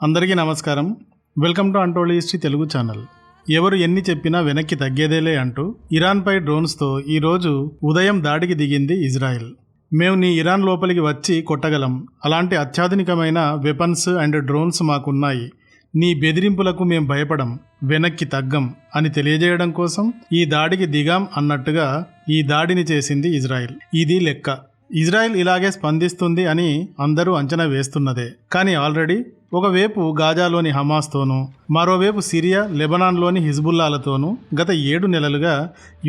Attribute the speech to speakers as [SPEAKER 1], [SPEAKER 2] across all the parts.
[SPEAKER 1] అందరికీ నమస్కారం. Welcome to untold history Telugu channel. ఎవరు ఎన్ని చెప్పినా వెనక్కి తగ్గేదేలే అంటూ ఇరాన్పై డ్రోన్స్తో ఈరోజు ఉదయం దాడికి దిగింది ఇజ్రాయెల్. మేము నీ ఇరాన్ లోపలికి వచ్చి కొట్టగలం, అలాంటి అత్యాధునికమైన వెపన్స్ అండ్ డ్రోన్స్ మాకున్నాయి, నీ బెదిరింపులకు మేం భయపడం, వెనక్కి తగ్గం అని తెలియజేయడం కోసం ఈ దాడికి దిగాం అన్నట్టుగా ఈ దాడిని చేసింది ఇజ్రాయెల్. ఇది లెక్క. ఇజ్రాయెల్ ఇలాగే స్పందిస్తుంది అని అందరూ అంచనా వేస్తున్నదే. కానీ ఆల్రెడీ ఒకవైపు గాజాలోని హమాస్తోనూ, మరోవైపు సిరియా, లెబనాన్లోని హిజ్బుల్లాలతోనూ గత 7 నెలలుగా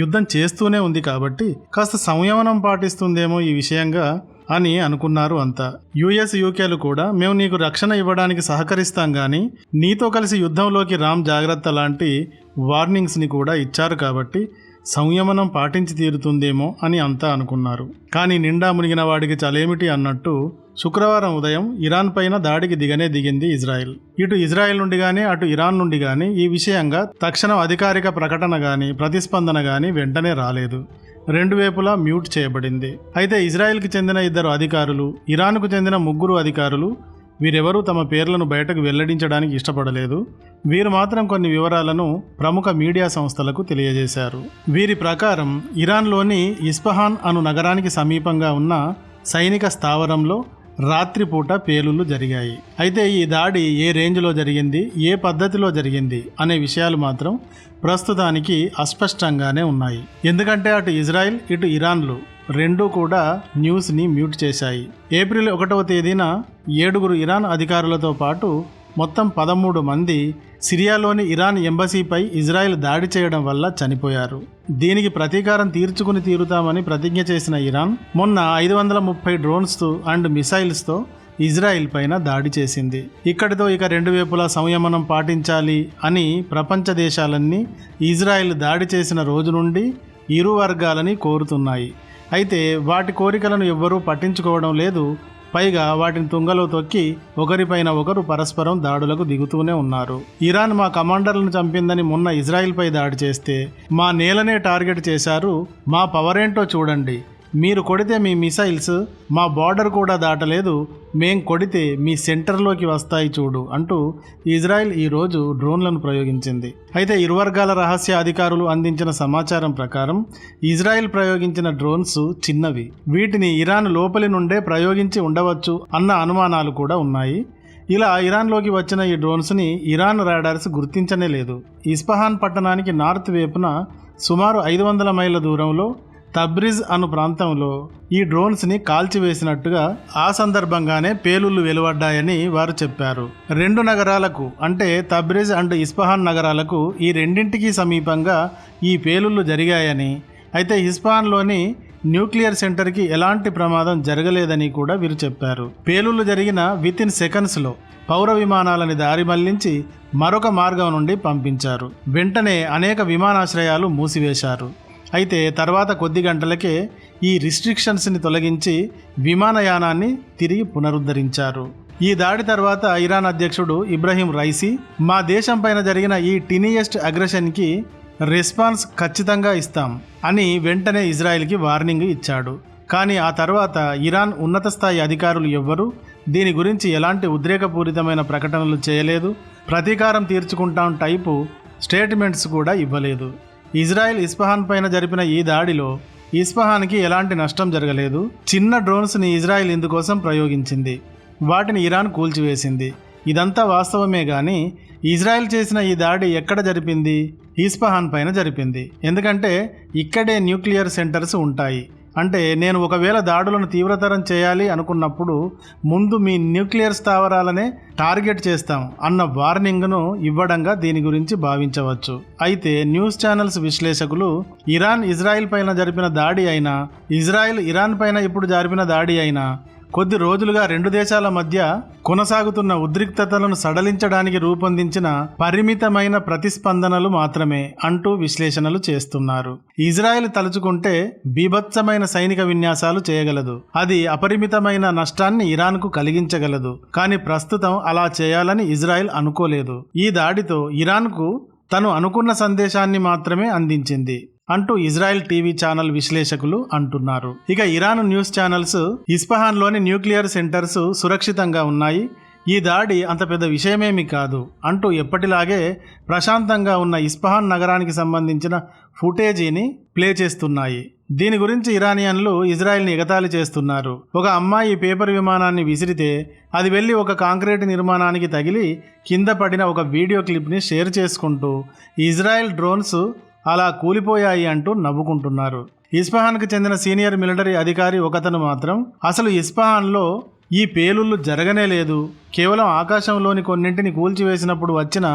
[SPEAKER 1] యుద్ధం చేస్తూనే ఉంది. కాబట్టి కాస్త సంయమనం పాటిస్తుందేమో ఈ విషయంగా అని అనుకున్నారు అంతా. యుఎస్, యూకేలు కూడా మేము నీకు రక్షణ ఇవ్వడానికి సహకరిస్తాం కానీ నీతో కలిసి యుద్ధంలోకి రామ్ జాగ్రత్త లాంటి వార్నింగ్స్ని కూడా ఇచ్చారు. కాబట్టి సంయమనం పాటించి తీరుతుందేమో అని అంతా అనుకున్నారు. కానీ నిండా మునిగిన వాడికి చలేమిటి అన్నట్టు శుక్రవారం ఉదయం ఇరాన్ పైన దాడికి దిగింది ఇజ్రాయెల్. ఇటు ఇజ్రాయెల్ నుండి కానీ అటు ఇరాన్ నుండి కానీ ఈ విషయంగా తక్షణం అధికారిక ప్రకటన కానీ ప్రతిస్పందన కానీ వెంటనే రాలేదు. రెండు వైపులా మ్యూట్ చేయబడింది. అయితే ఇజ్రాయెల్కి చెందిన 2 అధికారులు, ఇరాన్కు చెందిన 3 అధికారులు వీరెవరూ తమ పేర్లను బయటకు వెల్లడించడానికి ఇష్టపడలేదు. వీరు మాత్రం కొన్ని వివరాలను ప్రముఖ మీడియా సంస్థలకు తెలియజేశారు. వీరి ప్రకారం ఇరాన్లోని ఇస్ఫహాన్ అను నగరానికి సమీపంగా ఉన్న సైనిక స్థావరంలో రాత్రిపూట పేలుళ్లు జరిగాయి. అయితే ఈ దాడి ఏ రేంజ్లో జరిగింది, ఏ పద్ధతిలో జరిగింది అనే విషయాలు మాత్రం ప్రస్తుతానికి అస్పష్టంగానే ఉన్నాయి. ఎందుకంటే అటు ఇజ్రాయెల్ ఇటు ఇరాన్లు రెండూ కూడా న్యూస్ని మ్యూట్ చేశాయి. ఏప్రిల్ 1వ తేదీన 7 ఇరాన్ అధికారులతో పాటు మొత్తం 13 మంది సిరియాలోని ఇరాన్ ఎంబసీపై ఇజ్రాయెల్ దాడి చేయడం వల్ల చనిపోయారు. దీనికి ప్రతీకారం తీరుతామని ప్రతిజ్ఞ చేసిన ఇరాన్ మొన్న 530 డ్రోన్స్ అండ్ మిసైల్స్తో ఇజ్రాయెల్ పైన దాడి చేసింది. ఇక్కడితో ఇక 2 వైపులా సంయమనం పాటించాలి అని ప్రపంచ దేశాలన్నీ ఇజ్రాయెల్ దాడి చేసిన రోజు నుండి ఇరు వర్గాలని కోరుతున్నాయి. అయితే వాటి కోరికలను ఎవ్వరూ పట్టించుకోవడం లేదు. పైగా వాటిని తుంగలో తొక్కి ఒకరిపైన ఒకరు పరస్పరం దాడులకు దిగుతూనే ఉన్నారు. ఇరాన్ మా కమాండర్లను చంపిందని మొన్న ఇజ్రాయెల్పై దాడి చేస్తే మా నేలనే టార్గెట్ చేశారు, మా పవర్ ఏంటో చూడండి, మీరు కొడితే మీ మిసైల్స్ మా బార్డర్ కూడా దాటలేదు, మేం కొడితే మీ సెంటర్లోకి వస్తాయి చూడు అంటూ ఇజ్రాయెల్ ఈరోజు డ్రోన్లను ప్రయోగించింది. అయితే ఇరు వర్గాల రహస్య అధికారులు అందించిన సమాచారం ప్రకారం ఇజ్రాయెల్ ప్రయోగించిన డ్రోన్స్ చిన్నవి. వీటిని ఇరాన్ లోపలి నుండే ప్రయోగించి ఉండవచ్చు అన్న అనుమానాలు కూడా ఉన్నాయి. ఇలా ఇరాన్లోకి వచ్చిన ఈ డ్రోన్స్ని ఇరాన్ రాడార్స్ గుర్తించనే లేదు. ఇస్ఫహాన్ పట్టణానికి నార్త్ వైపున సుమారు 500 మైళ్ళ దూరంలో తబ్రిజ్ అను ప్రాంతంలో ఈ డ్రోన్స్ని కాల్చివేసినట్టుగా ఆ సందర్భంగానే పేలుళ్లు వెలువడ్డాయని వారు చెప్పారు. 2 నగరాలకు అంటే తబ్రిజ్ అండ్ ఇస్ఫహాన్ నగరాలకు ఈ రెండింటికి సమీపంగా ఈ పేలుళ్లు జరిగాయని, అయితే ఇస్ఫహాన్లోని న్యూక్లియర్ సెంటర్కి ఎలాంటి ప్రమాదం జరగలేదని కూడా వీరు చెప్పారు. పేలుళ్లు జరిగిన వితిన్ సెకండ్స్లో పౌర విమానాలని దారి మళ్లించి మరొక మార్గం నుండి పంపించారు. వెంటనే అనేక విమానాశ్రయాలు మూసివేశారు. అయితే తర్వాత కొద్ది గంటలకే ఈ రిస్ట్రిక్షన్స్ని తొలగించి విమానయానాన్ని తిరిగి పునరుద్ధరించారు. ఈ దాడి తర్వాత ఇరాన్ అధ్యక్షుడు ఇబ్రహీం రైసీ మా దేశం పైన జరిగిన ఈ టినియస్ట్ అగ్రెషన్కి రెస్పాన్స్ ఖచ్చితంగా ఇస్తాం అని వెంటనే ఇజ్రాయెల్కి వార్నింగ్ ఇచ్చాడు. కానీ ఆ తర్వాత ఇరాన్ ఉన్నత స్థాయి అధికారులు ఎవ్వరూ దీని గురించి ఎలాంటి ఉద్రేకపూరితమైన ప్రకటనలు చేయలేదు. ప్రతీకారం తీర్చుకుంటాం టైపు స్టేట్మెంట్స్ కూడా ఇవ్వలేదు. ఇజ్రాయెల్ ఇస్ఫహాన్ పైన జరిపిన ఈ దాడిలో ఇస్ఫహాన్కి ఎలాంటి నష్టం జరగలేదు. చిన్న డ్రోన్స్ని ఇజ్రాయెల్ ఇందుకోసం ప్రయోగించింది, వాటిని ఇరాన్ కూల్చివేసింది. ఇదంతా వాస్తవమే కానీ ఇజ్రాయెల్ చేసిన ఈ దాడి ఎక్కడ జరిపింది? ఇస్ఫహాన్ పైన జరిపింది. ఎందుకంటే ఇక్కడే న్యూక్లియర్ సెంటర్స్ ఉంటాయి. అంటే నేను ఒకవేళ దాడులను తీవ్రతరం చేయాలి అనుకున్నప్పుడు ముందు మీ న్యూక్లియర్ స్థావరాలనే టార్గెట్ చేస్తాం అన్న వార్నింగ్ను ఇవ్వడంగా దీని గురించి భావించవచ్చు. అయితే న్యూస్ ఛానల్స్ విశ్లేషకులు ఇరాన్ ఇజ్రాయెల్ పైన జరిపిన దాడి అయినా, ఇజ్రాయెల్ ఇరాన్ పైన ఇప్పుడు జరిపిన దాడి అయినా కొద్ది రోజులుగా 2 దేశాల మధ్య కొనసాగుతున్న ఉద్రిక్తతలను సడలించడానికి రూపొందించిన పరిమితమైన ప్రతిస్పందనలు మాత్రమే అంటూ విశ్లేషణలు చేస్తున్నారు. ఇజ్రాయెల్ తలుచుకుంటే బీభత్సమైన సైనిక విన్యాసాలు చేయగలదు, అది అపరిమితమైన నష్టాన్ని ఇరాన్కు కలిగించగలదు. కానీ ప్రస్తుతం అలా చేయాలని ఇజ్రాయెల్ అనుకోలేదు. ఈ దాడితో ఇరాన్కు తను అనుకున్న సందేశాన్ని మాత్రమే అందించింది అంటూ ఇజ్రాయెల్ టీవీ ఛానల్ విశ్లేషకులు అంటున్నారు. ఇక ఇరాన్ న్యూస్ ఛానల్స్ ఇస్ఫహాన్లోని న్యూక్లియర్ సెంటర్స్ సురక్షితంగా ఉన్నాయి, ఈ దాడి అంత పెద్ద విషయమేమీ కాదు అంటూ ఎప్పటిలాగే ప్రశాంతంగా ఉన్న ఇస్ఫహాన్ నగరానికి సంబంధించిన ఫుటేజీని ప్లే చేస్తున్నాయి. దీని గురించి ఇరానియన్లు ఇజ్రాయెల్ని ఎగతాళి చేస్తున్నారు. ఒక అమ్మాయి పేపర్ విమానాన్ని విసిరితే అది వెళ్ళి ఒక కాంక్రీట్ నిర్మాణానికి తగిలి కింద పడిన ఒక వీడియో క్లిప్ని షేర్ చేసుకుంటూ ఇజ్రాయెల్ డ్రోన్స్ అలా కూలిపోయాయి అంటూ నవ్వుకుంటున్నారు. ఇస్ఫహాన్కు చెందిన సీనియర్ మిలిటరీ అధికారి ఒకతను మాత్రం అసలు ఇస్ఫహాన్లో ఈ పేలుళ్ళు జరగనే లేదు, కేవలం ఆకాశంలోని కొన్నింటిని కూల్చివేసినప్పుడు వచ్చిన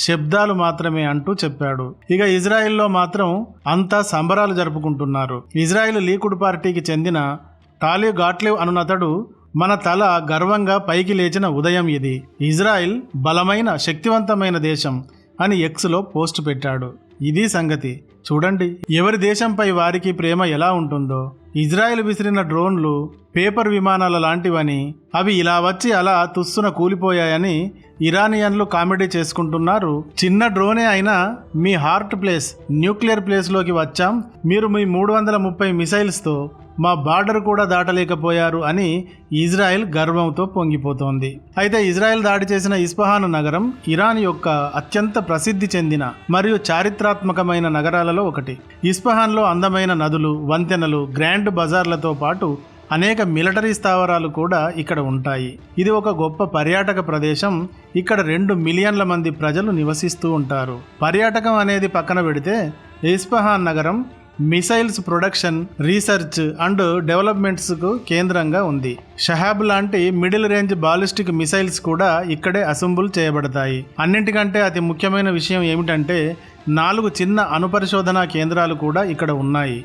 [SPEAKER 1] శబ్దాలు మాత్రమే అంటూ చెప్పాడు. ఇక ఇజ్రాయెల్లో మాత్రం అంతా సంబరాలు జరుపుకుంటున్నారు. ఇజ్రాయెల్ లీకుడ్ పార్టీకి చెందిన టాలీ గాట్లివ్ అనునతడు మన తల గర్వంగా పైకి లేచిన ఉదయం ఇది, ఇజ్రాయెల్ బలమైన శక్తివంతమైన దేశం అని ఎక్స్లో పోస్ట్ పెట్టాడు. ఇది సంగతి. చూడండి ఎవరి దేశంపై వారికి ప్రేమ ఎలా ఉంటుందో. ఇజ్రాయెల్ విసిరిన డ్రోన్లు పేపర్ విమానాల లాంటివని, అవి ఇలా వచ్చి అలా తుస్సున కూలిపోయాయని ఇరానియన్లు కామెడీ చేసుకుంటున్నారు. చిన్న డ్రోనే అయినా మీ హార్ట్ ప్లేస్ న్యూక్లియర్ ప్లేస్లోకి వచ్చాం, మీరు మీ 330 మిసైల్స్తో మా బార్డర్ కూడా దాటలేకపోయారు అని ఇజ్రాయెల్ గర్వంతో పొంగిపోతోంది. అయితే ఇజ్రాయెల్ దాడి చేసిన ఇస్ఫహాన్ నగరం ఇరాన్ యొక్క అత్యంత ప్రసిద్ధి చెందిన మరియు చారిత్రాత్మకమైన నగరాలలో ఒకటి. ఇస్ఫహాన్లో అందమైన నదులు, వంతెనలు, గ్రాండ్ బజార్లతో పాటు అనేక మిలిటరీ స్థావరాలు కూడా ఇక్కడ ఉంటాయి. ఇది ఒక గొప్ప పర్యాటక ప్రదేశం. ఇక్కడ 2 మిలియన్ల మంది ప్రజలు నివసిస్తూ ఉంటారు. పర్యాటకం అనేది పక్కన పెడితే ఇస్ఫహాన్ నగరం మిసైల్స్ ప్రొడక్షన్, రీసెర్చ్ అండ్ డెవలప్మెంట్స్కు కేంద్రంగా ఉంది. షహాబ్ లాంటి మిడిల్ రేంజ్ బాలిస్టిక్ మిసైల్స్ కూడా ఇక్కడే అసెంబుల్ చేయబడతాయి. అన్నింటికంటే అతి ముఖ్యమైన విషయం ఏమిటంటే 4 చిన్న అణుపరిశోధనా కేంద్రాలు కూడా ఇక్కడ ఉన్నాయి.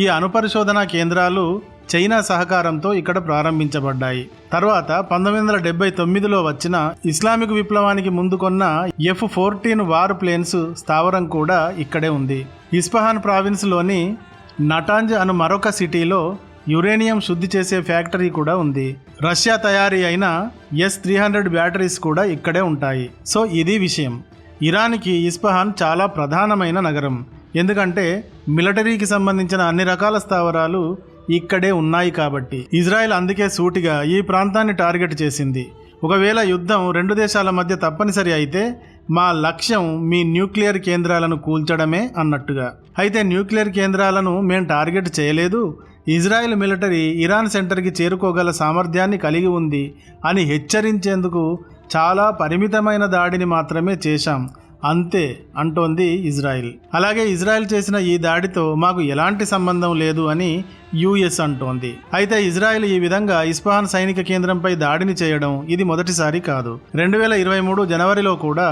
[SPEAKER 1] ఈ అణుపరిశోధనా కేంద్రాలు చైనా సహకారంతో ఇక్కడ ప్రారంభించబడ్డాయి. తర్వాత 1979లో వచ్చిన ఇస్లామిక్ విప్లవానికి ముందు కొన్న F-14 వార్ ప్లేన్స్ స్థావరం కూడా ఇక్కడే ఉంది. ఇస్ఫహాన్ ప్రావిన్స్లోని నటాంజ్ అను మరొక సిటీలో యురేనియం శుద్ధి చేసే ఫ్యాక్టరీ కూడా ఉంది. రష్యా తయారీ అయిన S-300 బ్యాటరీస్ కూడా ఇక్కడే ఉంటాయి. సో ఇది విషయం. ఇరాన్కి ఇస్ఫహాన్ చాలా ప్రధానమైన నగరం. ఎందుకంటే మిలిటరీకి సంబంధించిన అన్ని రకాల స్థావరాలు ఇక్కడే ఉన్నాయి కాబట్టి. ఇజ్రాయెల్ అందుకే సూటిగా ఈ ప్రాంతాన్ని టార్గెట్ చేసింది. ఒకవేళ యుద్ధం 2 దేశాల మధ్య తప్పనిసరి అయితే మా లక్ష్యం మీ న్యూక్లియర్ కేంద్రాలను కూల్చడమే అన్నట్టుగా. అయితే న్యూక్లియర్ కేంద్రాలను మేం టార్గెట్ చేయలేదు, ఇజ్రాయెల్ మిలిటరీ ఇరాన్ సెంటర్కి చేరుకోగల సామర్థ్యాన్ని కలిగి ఉంది అని హెచ్చరించేందుకు చాలా పరిమితమైన దాడిని మాత్రమే చేశాం అంతే అంటోంది ఇజ్రాయెల్. అలాగే ఇజ్రాయెల్ చేసిన ఈ దాడితో మాకు ఎలాంటి సంబంధం లేదు అని యుఎస్ అంటోంది. అయితే ఇజ్రాయెల్ ఈ విధంగా ఇస్ఫహాన్ సైనిక కేంద్రంపై దాడిని చేయడం ఇది మొదటిసారి కాదు. 2023 జనవరిలో కూడా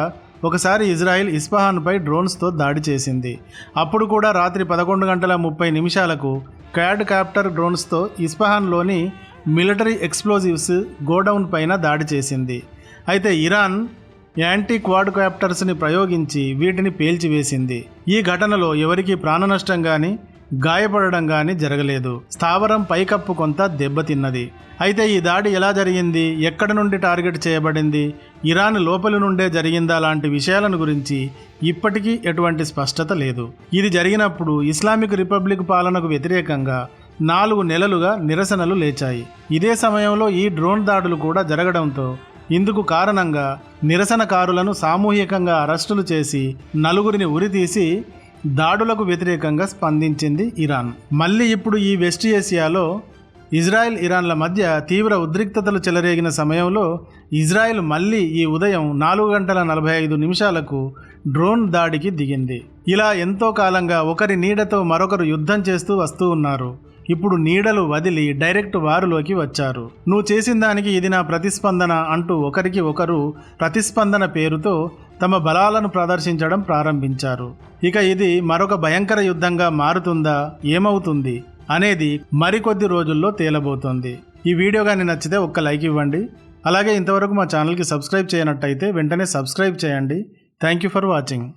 [SPEAKER 1] ఒకసారి ఇజ్రాయెల్ ఇస్ఫహాన్పై డ్రోన్స్తో దాడి చేసింది. అప్పుడు కూడా రాత్రి 11:30 క్వాడ్ కాప్టర్ డ్రోన్స్తో ఇస్ఫహాన్లోని మిలిటరీ ఎక్స్ప్లోజివ్స్ గోడౌన్ పైన దాడి చేసింది. అయితే ఇరాన్ యాంటీ క్వాడ్ కాప్టర్స్ని ప్రయోగించి వీటిని పేల్చివేసింది. ఈ ఘటనలో ఎవరికీ ప్రాణ నష్టం కానీ గాయపడడం కానీ జరగలేదు. స్థావరం పైకప్పు కొంత దెబ్బతిన్నది. అయితే ఈ దాడి ఎలా జరిగింది, ఎక్కడి నుండి టార్గెట్ చేయబడింది, ఇరాన్ లోపలి నుండే జరిగిందా లాంటి విషయాలను గురించి ఇప్పటికీ ఎటువంటి స్పష్టత లేదు. ఇది జరిగినప్పుడు ఇస్లామిక్ రిపబ్లిక్ పాలనకు వ్యతిరేకంగా 4 నెలలుగా నిరసనలు లేచాయి. ఇదే సమయంలో ఈ డ్రోన్ దాడులు కూడా జరగడంతో ఇందుకు కారణంగా నిరసనకారులను సామూహికంగా అరెస్టులు చేసి 4 ఉరితీసి దాడులకు వ్యతిరేకంగా స్పందించింది ఇరాన్. మళ్ళీ ఇప్పుడు ఈ వెస్ట్ ఏసియాలో ఇజ్రాయెల్ ఇరాన్ల మధ్య తీవ్ర ఉద్రిక్తతలు చెలరేగిన సమయంలో ఇజ్రాయెల్ మళ్ళీ ఈ ఉదయం 4:45 డ్రోన్ దాడికి దిగింది. ఇలా ఎంతో కాలంగా ఒకరి నీడతో మరొకరు యుద్ధం చేస్తూ వస్తూ ఉన్నారు. ఇప్పుడు నీడలు వదిలి డైరెక్ట్ వారులోకి వచ్చారు. నువ్వు చేసిన దానికి ఇది నా ప్రతిస్పందన అంటూ ఒకరికి ఒకరు ప్రతిస్పందన పేరుతో తమ బలాలను ప్రదర్శించడం ప్రారంభించారు. ఇక ఇది మరొక భయంకర యుద్ధంగా మారుతుందా, ఏమవుతుంది అనేది మరికొద్ది రోజుల్లో తేలబోతోంది. ఈ వీడియో కానీ నచ్చితే ఒక్క లైక్ ఇవ్వండి. అలాగే ఇంతవరకు మా ఛానల్కి సబ్స్క్రైబ్ చేయనట్టయితే వెంటనే సబ్స్క్రైబ్ చేయండి. Thank you for watching.